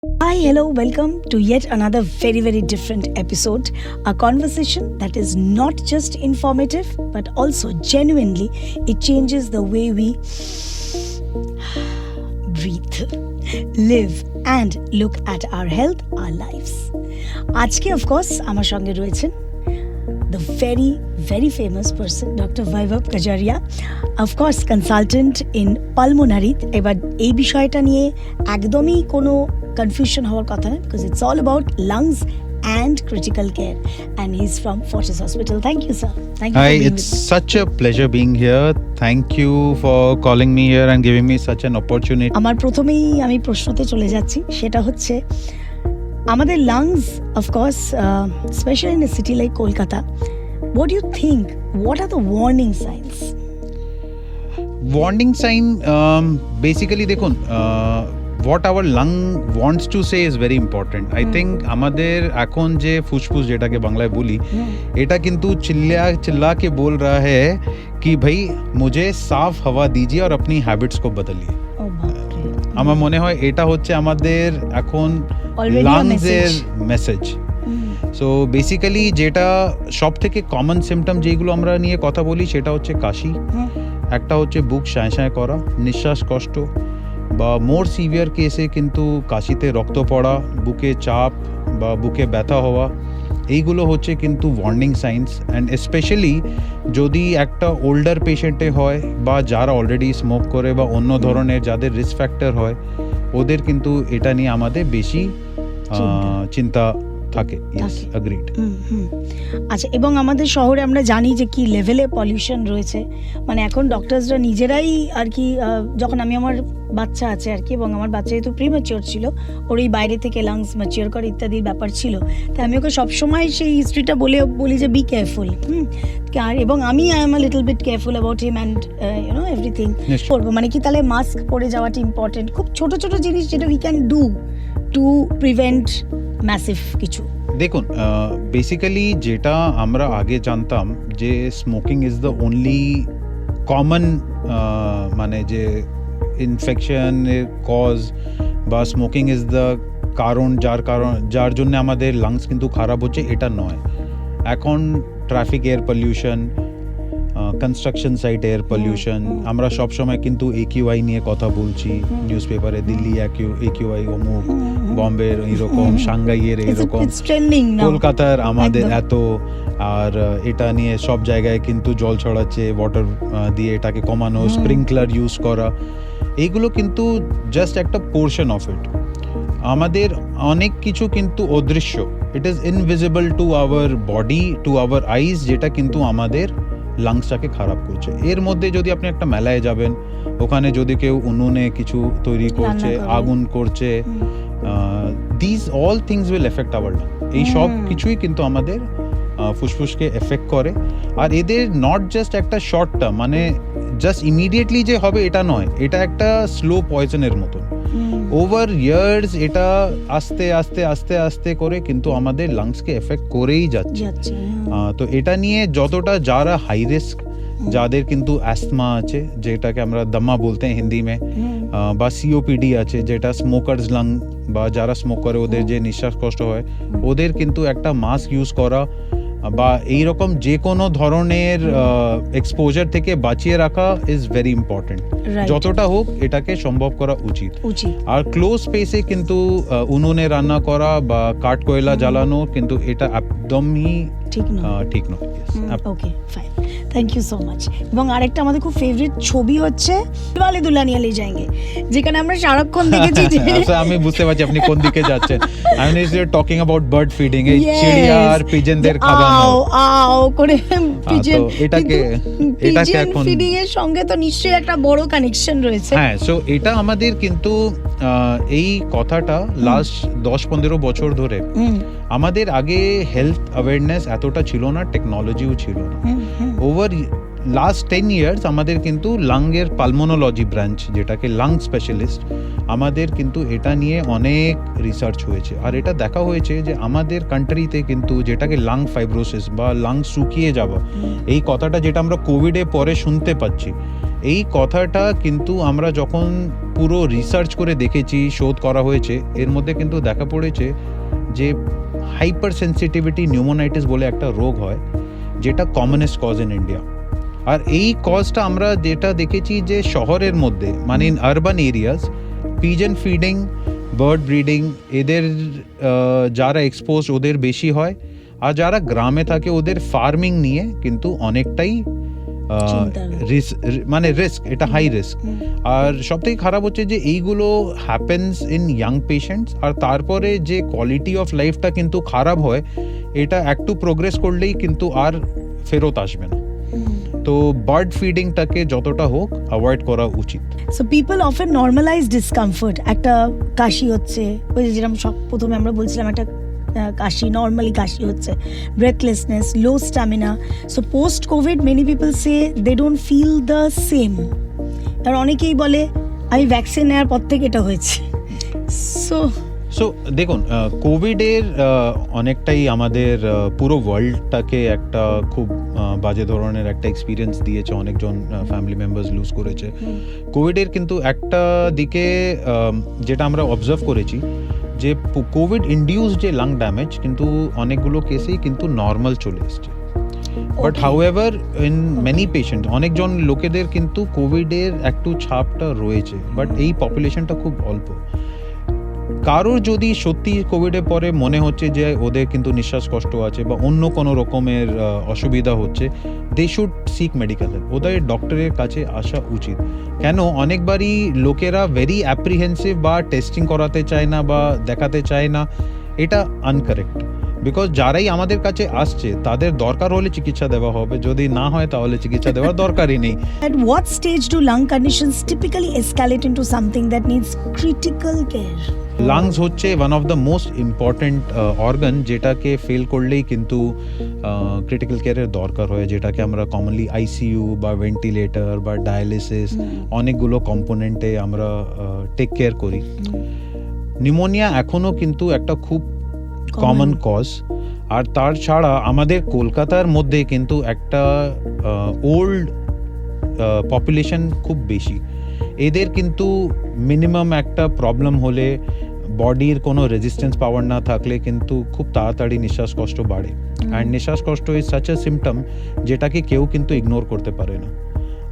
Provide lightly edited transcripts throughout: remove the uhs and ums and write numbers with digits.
Hi, hello, welcome to yet another very, very different episode. A conversation that is not just informative, but also genuinely, it changes the way we breathe, live, and look at our health, our lives. আজকে of course আমার সঙ্গে রয়েছেন the very, very famous person, Dr. Vaibhav Kajaria, of course consultant in pulmonary. এবার এই বিষয়টা নিয়ে একদমই কোনো confusion হওয়ার কথা না, because it's all about lungs and critical care, and he's from Fortis Hospital. Thank you, sir. Thank you. Hi, for being it's with me. such a pleasure being here. Thank you for calling me here and giving me such an opportunity. আমার প্রথমেই আমি প্রশ্নতে চলে যাচ্ছি, সেটা হচ্ছে আমাদের lungs of course specially in a city like Kolkata, what do you think, what are the warning signs? Warning sign, basically দেখুন, what our lung wants to say is very important. I think আমাদের এখন যে ফুসফুস যেটাকে বাংলায় বলি, এটা কিন্তু चिल्ला के बोल रहा है कि भाई मुझे साफ हवा दीजिए और अपनी हैबिट्स को बदलिए। ও বাপরে, আমার মনে হয় এটা হচ্ছে আমাদের এখন Already a লাংসের message. Message. So basically যেটা সব থেকে কমন সিমটম যেগুলো আমরা নিয়ে কথা বলি সেটা হচ্ছে কাশি, একটা হচ্ছে বুক শাঁয় শাঁয় করা, নিঃশ্বাস কষ্ট, বা মোর সিভিয়ার কেসে কিন্তু কাশিতে রক্ত পড়া, বুকে চাপ বা বুকে ব্যথা হওয়া, এইগুলো হচ্ছে কিন্তু ওয়ার্নিং সাইন্স। অ্যান্ড স্পেশালি যদি একটা ওল্ডার পেশেন্টে হয় বা যারা অলরেডি স্মোক করে বা অন্য ধরনের যাদের রিস্ক ফ্যাক্টর হয়, ওদের কিন্তু এটা নিয়ে আমাদের বেশি চিন্তা থাকে। Yes, agreed. আচ্ছা, এবং আমাদের শহরে আমরা জানি যে কি লেভেলে পলিউশন রয়েছে, মানে এখন ডক্টরসরা নিজেরাই আর কি, যখন আমার বাচ্চা আছে আর কি, এবং আমার বাচ্চা যেহেতু প্রিম্যাচিওর ছিল, ওর এই বাইরে থেকে লাংস ম্যাচিওর করে ইত্যাদির ব্যাপার ছিল, তাই আমি ওকে সবসময় সেই হিস্ট্রিটা বলি যে বি কেয়ারফুল। আর এবং আমি I am a little bit careful about him and everything করবো, মানে কি তাহলে মাস্ক পরে যাওয়াটা ইম্পর্টেন্ট, খুব ছোট ছোট জিনিস যেটা we can do to prevent massive কিছু। দেখুন, বেসিক্যালি যেটা আমরা আগে জানতাম যে smoking is the only common, মানে যে ইনফেকশনের কজ বা স্মোকিং ইজ দ্য কারণ যার জন্য আমাদের লাংস কিন্তু খারাপ হচ্ছে, এটা নয়। এখন traffic air pollution, construction site air pollution, আমরা সবসময় কিন্তু AQI নিয়ে কথা বলছি নিউজ পেপারে, দিল্লি AQI অমুক, বম্বের এইরকম, সাংহাইয়ের এইরকম, কলকাতার আমাদের এত, আর এটা নিয়ে সব জায়গায় কিন্তু জল ছড়াচ্ছে ওয়াটার দিয়ে, এটাকে কমানো, স্প্রিংকলার ইউজ করা, এইগুলো কিন্তু জাস্ট একটা পোর্শন অফ ইট। আমাদের অনেক কিছু কিন্তু অদৃশ্য, it is invisible to our body, to our eyes, যেটা কিন্তু আমাদের লাংসটাকে খারাপ করছে। এর মধ্যে যদি আপনি একটা মেলায় যাবেন, ওখানে যদি কেউ উনুনে কিছু তৈরি করছে, আগুন করছে, this all things will affect our lung. এই সব কিছুই কিন্তু আমাদের ফুসফুসকে এফেক্ট করে। আর এদের নট জাস্ট একটা শর্ট টার্ম, মানে জাস্ট ইমিডিয়েটলি যে হবে এটা নয়, এটা একটা স্লো পয়জনের মতন। ওভার ইয়ার্স এটা আস্তে আস্তে আস্তে আস্তে করে কিন্তু আমাদের লাংসকে এফেক্ট করেই যাচ্ছে। তো এটা নিয়ে যতটা যারা হাই রিস্ক, যাদের কিন্তু অ্যাস্থমা আছে, যেটাকে আমরা দমা বলতে हैं হিন্দি में, বা COPD আছে, যেটা স্মোকার্স লাং, বা যারা স্মোক করে ওদের যে নিঃশ্বাস কষ্ট হয়, ওদের কিন্তু একটা মাস্ক ইউজ করা বা এইরকম যে কোনো ধরনের এক্সপোজার থেকে বাঁচিয়ে রাখা ইজ ভেরি ইম্পর্টেন্ট। যতটা হোক এটাকে সম্ভব করা উচিত। আর ক্লোজ স্পেসে কিন্তু উনুনে রান্না করা বা কাঠ কয়লা জ্বালানো কিন্তু এটা একদমই ঠিক নয়। Okay, fine, thank you so much. এবং আরেকটা আমাদের খুব ফেভারিট ছবি হচ্ছে দিলওয়ালে দুলহানিয়া লে যায়েঙ্গে, যেখানে আমরা সারাক্ষণ দেখেছি যে আমি বুঝতে পারছি আপনি কোন দিকে যাচ্ছেন। I mean you talking about bird feeding, এই চিড়িয়া আর পিজনদের খাওয়ানো করে, পিজন, এটাকে এখন ফিডিং এর সঙ্গে তো নিশ্চয়ই একটা বড় কানেকশন রয়েছে। হ্যাঁ, সো এটা আমাদের কিন্তু এই কথাটা লাস্ট 10-15 বছর ধরে, আমাদের আগে হেলথ অ্যাওয়ারনেস এতটা ছিল না, টেকনোলজিও ছিল না। ওভার লাস্ট 10 ইয়ার্স আমাদের কিন্তু লাংয়ের পালমোনোলজি ব্রাঞ্চ, যেটাকে লাং স্পেশালিস্ট, আমাদের কিন্তু এটা নিয়ে অনেক রিসার্চ হয়েছে। আর এটা দেখা হয়েছে যে আমাদের কান্ট্রিতে কিন্তু যেটাকে লাং ফাইব্রোসিস বা লাং শুকিয়ে যাওয়া, এই কথাটা যেটা আমরা কোভিডের পরে শুনতে পাচ্ছি, এই কথাটা কিন্তু আমরা যখন পুরো রিসার্চ করে দেখেছি, শোধ করা হয়েছে, এর মধ্যে কিন্তু দেখা পড়েছে যে হাইপার সেন্সিটিভিটি নিউমোনাইটিস বলে একটা রোগ হয়, যেটা কমনেস্ট কজ ইন ইন্ডিয়া। আর এই কজটা আমরা যেটা দেখেছি যে শহরের মধ্যে মানে in urban areas pigeon feeding, bird breeding এদের যারা এক্সপোজ ওদের বেশি হয়, আর যারা গ্রামে থাকে ওদের ফার্মিং নিয়ে কিন্তু অনেকটাই মানে রিস্ক, এটা হাই রিস্ক। আর সবথেকে খারাপ হচ্ছে যে এইগুলো হ্যাপেন্স ইন ইয়াং পেশেন্টস, আর তারপরে যে কোয়ালিটি অফ লাইফটা কিন্তু খারাপ হয়, এটা একটু প্রোগ্রেস করলেই কিন্তু আর ফেরত আসবে না। তো বার্ড ফিডিংটাকে যতটা হোক অ্যাভয়েড করা উচিত। So people often normalise discomfort, একটা কাশি হচ্ছে, ওই যে যেরকম সব প্রথমে আমরা বলছিলাম একটা কাশি, নর্মালি কাশি হচ্ছে, breathlessness, low stamina. So post COVID many people say they don't feel the same. আর অনেকেই বলে আমি ভ্যাকসিন নেওয়ার পর থেকে এটা হয়েছে। সো দেখুন, কোভিডের অনেকটাই আমাদের পুরো ওয়ার্ল্ডটাকে একটা খুব বাজে ধরনের একটা এক্সপিরিয়েন্স দিয়েছে, অনেকজন ফ্যামিলি মেম্বার্স লুজ করেছে কোভিডের। কিন্তু একটা দিকে যেটা আমরা অবজার্ভ করেছি যে কোভিড ইন্ডিউস যে লাং ড্যামেজ কিন্তু অনেকগুলো কেসেই কিন্তু নর্মাল চলে এসছে। But however in many patient, অনেকজন লোকেদের কিন্তু কোভিডের একটু ছাপটা রয়েছে, বাট এই পপুলেশনটা খুব অল্প। কারোর যদি সত্যি কোভিডের পরে মনে হচ্ছে যে ওদের কিন্তু নিঃশ্বাস কষ্ট আছে বা অন্য কোনো রকমের অসুবিধা হচ্ছে, they should seek medical help, ওদের ডক্টরের কাছে আসা উচিত। কেন অনেকবারই লোকেরা ভেরি অ্যাপ্রিহেন্সিভ বা টেস্টিং করাতে চায় না বা দেখাতে চায় না, এটা আনকারেক্ট। বিকজ যারাই আমাদের কাছে আসছে তাদের দরকার হলে চিকিৎসা দেওয়া হবে, যদি না হয় তাহলে চিকিৎসা দেওয়ার দরকারই নেই। At what stage do lung conditions typically escalate into something that needs critical care? Lungs হচ্ছে one of the most important organ, যেটাকে ফেল করলেই কিন্তু ক্রিটিক্যাল কেয়ারের দরকার হয়, যেটাকে আমরা কমনলি আইসিইউ বা ভেন্টিলেটর বা ডায়ালিসিস অনেকগুলো কম্পোনেন্টে আমরা টেক কেয়ার করি। নিউমোনিয়া এখনও কিন্তু একটা খুব কমন কজ। আর তার ছাড়া আমাদের কলকাতার মধ্যে কিন্তু একটা ওল্ড পপুলেশন খুব বেশি, এদের কিন্তু মিনিমাম একটা প্রবলেম হলে, বডির কোনো রেজিস্ট্যান্স পাওয়ার না থাকলে কিন্তু খুব তাড়াতাড়ি নিঃশ্বাস কষ্ট বাড়ে। অ্যান্ড নিঃশ্বাস কষ্ট ইজ সাচ এ সিমটম যেটাকে কেউ কিন্তু ইগনোর করতে পারে না।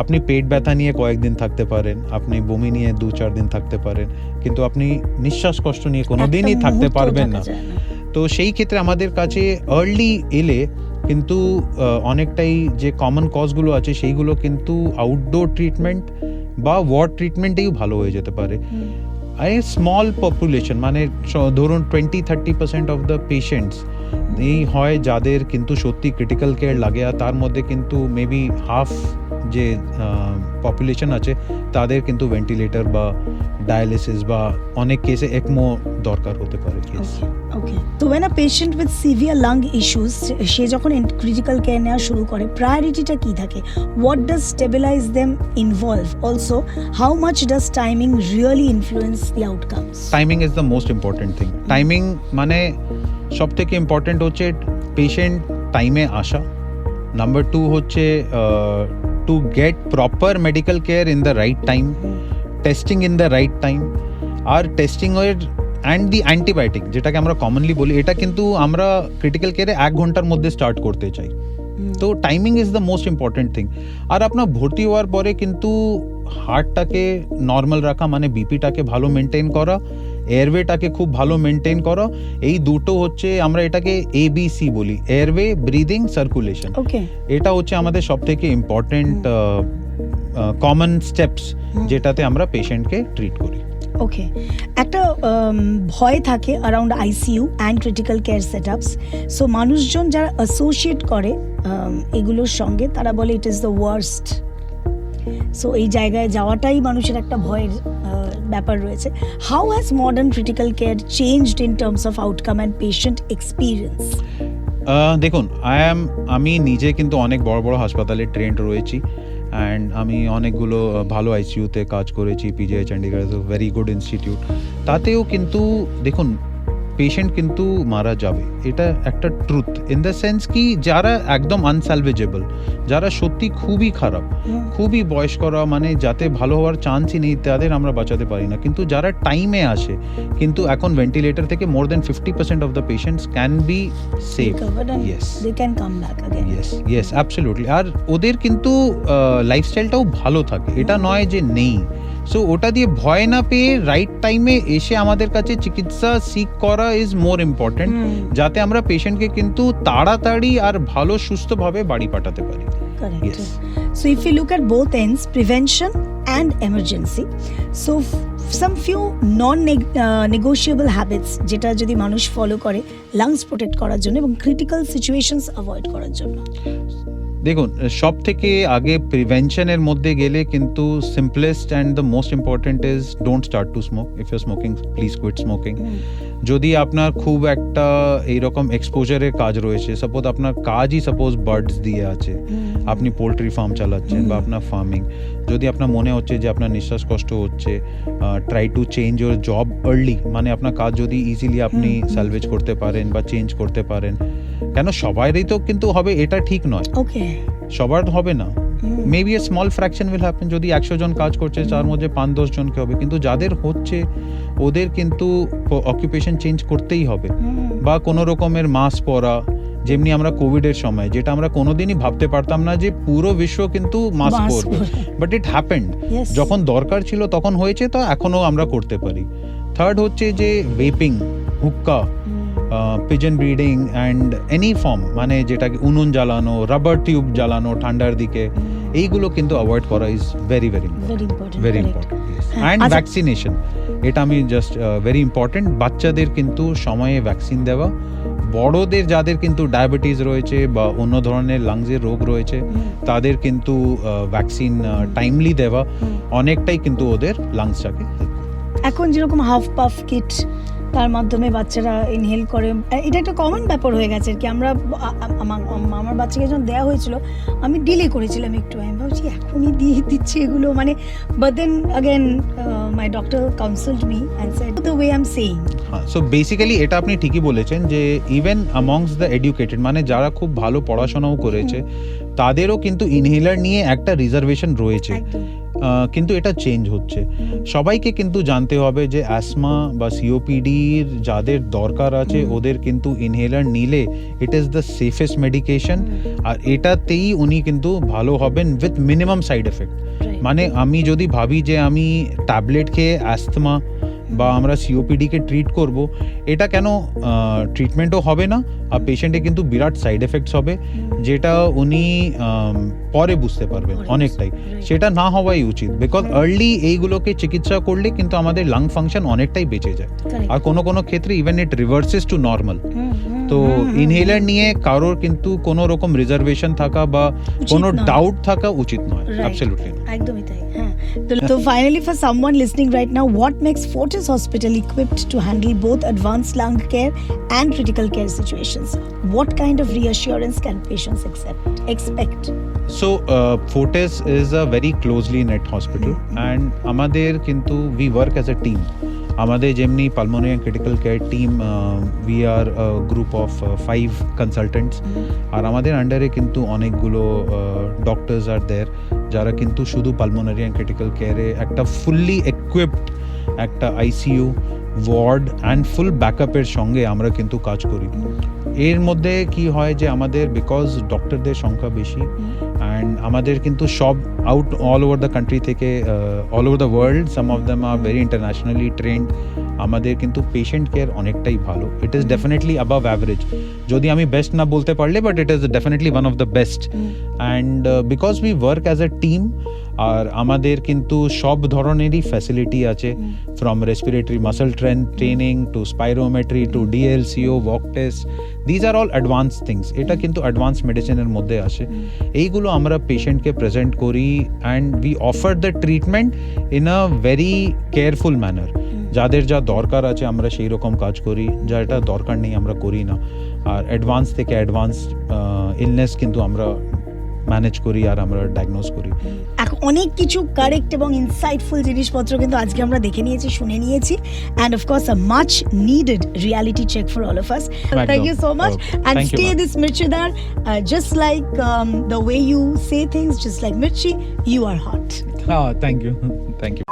আপনি পেট ব্যথা নিয়ে কয়েকদিন থাকতে পারেন, আপনি বমি নিয়ে 2-4 দিন থাকতে পারেন, কিন্তু আপনি নিঃশ্বাস কষ্ট নিয়ে কোনো দিনই থাকতে পারবেন না। তো সেই ক্ষেত্রে আমাদের কাছে আর্লি এলে কিন্তু অনেকটাই যে কমন কজগুলো আছে সেইগুলো কিন্তু আউটডোর ট্রিটমেন্ট বা ওয়ার্ড ট্রিটমেন্টেই ভালো হয়ে যেতে পারে। আর স্মল পপুলেশন মানে ধরুন 20-30% অফ দ্য পেশেন্টস এই হয় যাদের কিন্তু সত্যি ক্রিটিক্যাল কেয়ার লাগে, আর তার মধ্যে কিন্তু মেবি হাফ যে পপুলেশন আছে তাদের কিন্তু ভেন্টিলেটর বা ডায়ালিসিস বা অনেক কেসে একমো দরকার হতে পারে। ওকে, তো when a patient with severe lung issues সে যখন ক্রিটিক্যাল কেয়ার নেওয়া শুরু করে, প্রায়োরিটিটা কি থাকে? What does stabilize them involve? Also, how much does timing really influence the outcomes? Timing is the most important thing. Timing মানে সব থেকে ইম্পর্টেন্ট হচ্ছে পেশেন্ট টাইমে আসা। নাম্বার 2 হচ্ছে to get proper medical care in the right time, testing in the right time. আর টেস্টিংয়ের and the antibiotic যেটাকে আমরা কমনলি বলি, এটা কিন্তু আমরা ক্রিটিক্যাল কেয়ারে 1 ঘন্টার মধ্যে স্টার্ট করতে চাই। তো timing is the most important thing. আর আপনার ভর্তি হওয়ার পরে কিন্তু হার্টটাকে নর্মাল রাখা মানে বিপিটাকে ভালো মেনটেন করা, এয়ারওয়েটাকে খুব ভালো মেনটেন করা, এই দুটো হচ্ছে আমরা এটাকে ABC বলি, এয়ারওয়ে, ব্রিদিং, সার্কুলেশন। এটা হচ্ছে আমাদের সব থেকে ইম্পর্টেন্ট কমন স্টেপস যেটাতে আমরা পেশেন্টকে ট্রিট করি। ওকে, একটা ভয় থাকে around ICU and critical care setups. So মানুষজন যারা অ্যাসোসিয়েট করে এগুলোর সঙ্গে, তারা বলে it is the worst. So এই জায়গায় যাওয়াটাই মানুষের একটা ভয়ের ব্যাপার রয়েছে। How has modern critical care changed in terms of outcome and patient experience? দেখুন, আমি নিজে কিন্তু অনেক বড় বড় হাসপাতালে ট্রেন্ড রয়েছি, অ্যান্ড আমি অনেকগুলো ভালো আইসিইউতে কাজ করেছি। PGI Chandigarh is a very good institute. তাতেও কিন্তু দেখুন পেশেন্ট কিন্তু মারা যাবে, এটা একটা ট্রুথ ইন দ্য সেন্স কি যারা একদম আনসালভেজেবল, যারা সত্যি খুবই খারাপ, খুবই বয়স্করা, মানে যাতে ভালো হওয়ার চান্সই নেই, তাদের আমরা বাঁচাতে পারি না। কিন্তু যারা টাইমে আসে, কিন্তু এখন ভেন্টিলেটর থেকে more than 50% of the patients can be save. Yes, they can come back again. Yes absolutely. আর ওদের কিন্তু লাইফস্টাইলটাও ভালো থাকে, এটা নয় যে নেই। সো ওটা দিয়ে ভয় না পেয়ে রাইট টাইমে এসে আমাদের কাছে চিকিৎসা সিক করা ইজ মোর ইম্পর্টেন্ট, যাতে আমরা পেশেন্টকে কিন্তু তাড়াতাড়ি আর ভালো সুস্থভাবে বাড়ি পাঠাতে পারি। Correct. Yes. So if you look at both ends, prevention and emergency, so some few non-negotiable habits যেটা যদি মানুষ ফলো করে লাংস প্রোটেক্ট করার জন্য এবং ক্রিটিক্যাল সিচুয়েশনস অ্যাভয়েড করার জন্য। দেখুন, সব থেকে আগে প্রিভেনশনের মধ্যে গেলে কিন্তু simplest and the most important is don't start to smoke. If you smoking please quit smoking. যদি আপনার খুব একটা এইরকম এক্সপোজারের কাজ রয়েছে, সাপোজ আপনার কাজই সাপোজ বার্ডস দিয়ে আছে, আপনি পোলট্রি ফার্ম চালাচ্ছেন বা আপনার ফার্মিং, যদি আপনার মনে হচ্ছে যে আপনার নিঃশ্বাস কষ্ট হচ্ছে, try to change your job early. মানে আপনার কাজ যদি ইজিলি আপনি স্যালভেজ করতে পারেন বা চেঞ্জ করতে পারেন, কেন সবারই তো কিন্তু হবে এটা ঠিক নয়, ওকে, সবার হবে না। Maybe a small fraction will happen. যদি 100 জন কাজ করছে তার মধ্যে 5-10 জনকে হবে, কিন্তু যাদের হচ্ছে ওদের কিন্তু অকুপেশন চেঞ্জ করতেই হবে। বা কোনো রকমের মাস্ক পরা, যেমনি আমরা কোভিডের সময়, যেটা আমরা কোনোদিনই ভাবতে পারতাম না যে পুরো বিশ্ব কিন্তু মাস্ক পরবে, বাট ইট হ্যাপেন্ড। যখন দরকার ছিল তখন হয়েছে, তো এখনো আমরা করতে পারি। থার্ড হচ্ছে যে vaping, hookah, pigeon breeding and any form, মানে যেটাকে উনুন জ্বালানো, রাবার টিউব জ্বালানো ঠান্ডার দিকে, এইগুলো কিন্তু অ্যাভয়েড করা is very very very important. And vaccination, এটা আমি জাস্ট ভেরি ইম্পর্টেন্ট। বাচ্চাদের কিন্তু সময়ে ভ্যাকসিন দেওয়া, বড়দের যাদের কিন্তু ডায়াবেটিস রয়েছে বা অন্য ধরনের লাংসের রোগ রয়েছে, তাদের কিন্তু ভ্যাকসিন টাইমলি দেওয়া অনেকটাই কিন্তু ওদের লাংসটাকে হেল্প করে। এখন যেরকম হাফ পাফ কিট, তার মাধ্যমে বাচ্চারা ইনহেল করে, এটা একটা কমন ব্যাপার হয়ে গেছে আর কি। আমরা আমার বাচ্চাকে যখন দেওয়া হয়েছিল আমি ডিলে করেছিলাম একটু, আমি ভাবছি এখনই দিয়ে দিচ্ছি এগুলো, মানে but then again my doctor counselled me and said the way I am saying. হ্যাঁ, সো বেসিক্যালি এটা আপনি ঠিকই বলেছেন যে ইভেন অ্যামংস দ্য এডুকেটেড, মানে যারা খুব ভালো পড়াশোনাও করেছে, তাদেরও কিন্তু ইনহেলার নিয়ে একটা রিজার্ভেশন রয়েছে। কিন্তু এটা চেঞ্জ হচ্ছে। সবাইকে কিন্তু জানতে হবে যে অ্যাসমা বা সিওপিডির যাদের দরকার আছে, ওদের কিন্তু ইনহেলার নিলে it is the safest medication, আর এটাতেই উনি কিন্তু ভালো হবেন উইথ মিনিমাম সাইড এফেক্ট। মানে আমি যদি ভাবি যে আমি ট্যাবলেট খেয়ে অ্যাস্থমা বা আমরা সিওপিডিকে ট্রিট করব, এটা কেন ট্রিটমেন্টও হবে না, আর পেশেন্টে কিন্তু বিরাট সাইড এফেক্টস হবে, যেটা উনি পরে বুঝতে পারবেন অনেকটাই। সেটা না হওয়াই উচিত, বিকজ আর্লি এইগুলোকে চিকিৎসা করলে কিন্তু আমাদের লাং ফাংশন অনেকটাই বেঁচে যায়, আর কোনো কোনো ক্ষেত্রে ইভেন ইট রিভার্সেস টু নর্মাল। তো ইনহেলার নিয়ে কারোর কিন্তু কোনো রকম রিজার্ভেশন থাকা বা কোনো ডাউট থাকা উচিত নয়, অ্যাবসলিউটলি না। একদমই তাই। হ্যাঁ, তো finally for someone listening right now, what makes Fortis hospital equipped to handle both advanced lung care and critical care situations? What kind of reassurance can patients expect? So Fortis is a very closely knit hospital, and আমাদের কিন্তু we work as a team. আমাদের যেমনি pulmonary and critical care team, we are group of 5 consultants, আর আমাদের আন্ডারে কিন্তু অনেকগুলো doctors আর দেয়ার, যারা কিন্তু শুধু পালমোনারি অ্যান্ড ক্রিটিক্যাল কেয়ারে একটা ফুললি equipped একটা আইসিইউ ওয়ার্ড অ্যান্ড ফুল ব্যাকআপের সঙ্গে আমরা কিন্তু কাজ করি। এর মধ্যে কি হয় যে আমাদের বিকজ ডক্টরদের সংখ্যা বেশি, অ্যান্ড আমাদের কিন্তু সব out all over the country থেকে, all over the world, some of them are very internationally trained. আমাদের কিন্তু পেশেন্ট কেয়ার অনেকটাই ভালো, it is definitely above average. যদি আমি বেস্ট না বলতে পারলে, but it is definitely one of the best. And because we work as a team, আর আমাদের কিন্তু সব ধরনেরই ফ্যাসিলিটি আছে, from respiratory muscle training to spirometry to DLCO, walk test, these are all advance things. এটা কিন্তু advance মেডিসিনের মধ্যে আসে। এইগুলো আমরা পেশেন্টকে প্রেজেন্ট করি, and we offer the treatment in a very careful manner. যাদের যা দরকার আছে আমরা সেই রকম কাজ করি, যেটা দরকার নেই আমরা করি না। আর অ্যাডভান্স থেকে অ্যাডভান্স ইলনেস কিন্তু আমরা ম্যানেজ করি আর আমরা ডায়াগনোজ করি। এখন অনেক কিছু কারেক্ট এবং ইনসাইটফুল জিনিসপত্র কিন্তু আজকে আমরা দেখে নিয়েছি, শুনে নিয়েছি, and of course a much needed reality check for all of us. Thank you so much, and Thank you, stay ma'am. This Mirchidar, just like the way you say things, just like Mirchi, you are hot. Oh, thank you. Thank you.